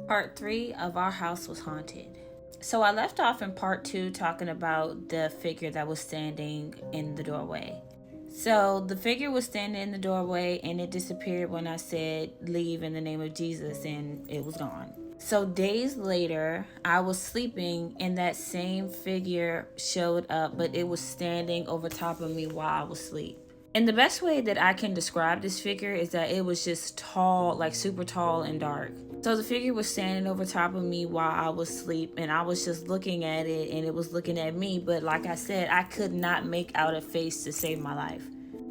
Part 3 of Our House Was Haunted. So I left off in part 2 talking about the figure that was standing in the doorway. So the figure was standing in the doorway and it disappeared when I said leave in the name of Jesus, and it was gone. So days later, I was sleeping and that same figure showed up, but it was standing over top of me while I was asleep. And the best way that I can describe this figure is that it was just tall, like super tall and dark. So the figure was standing over top of me while I was asleep, and I was just looking at it and it was looking at me. But like I said, I could not make out a face to save my life.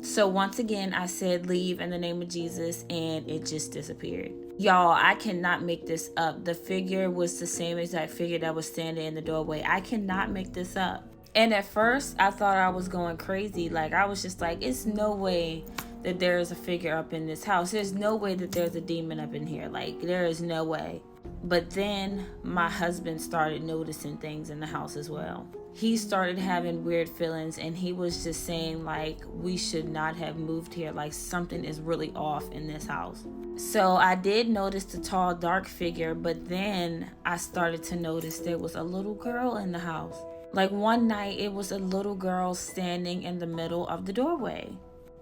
So once again, I said leave in the name of Jesus, and it just disappeared. Y'all, I cannot make this up. The figure was the same exact figure that was standing in the doorway. I cannot make this up. And at first, I thought I was going crazy. Like, I was just like, it's no way that there is a figure up in this house. There's no way that there's a demon up in here. Like, there is no way. But then my husband started noticing things in the house as well. He started having weird feelings, and he was just saying, like, we should not have moved here. Like, something is really off in this house. So I did notice the tall, dark figure, but then I started to notice there was a little girl in the house. Like one night, it was a little girl standing in the middle of the doorway.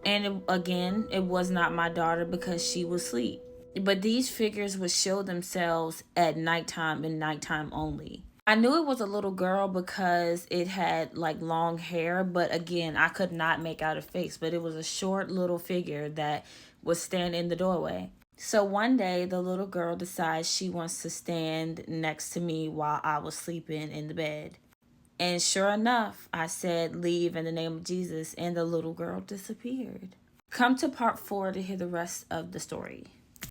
And again, it was not my daughter because she was asleep. But these figures would show themselves at nighttime and nighttime only. I knew it was a little girl because it had like long hair, but again, I could not make out a face. But it was a short little figure that was standing in the doorway. So one day, the little girl decides she wants to stand next to me while I was sleeping in the bed. And sure enough, I said, leave in the name of Jesus, and the little girl disappeared. Come to part 4 to hear the rest of the story.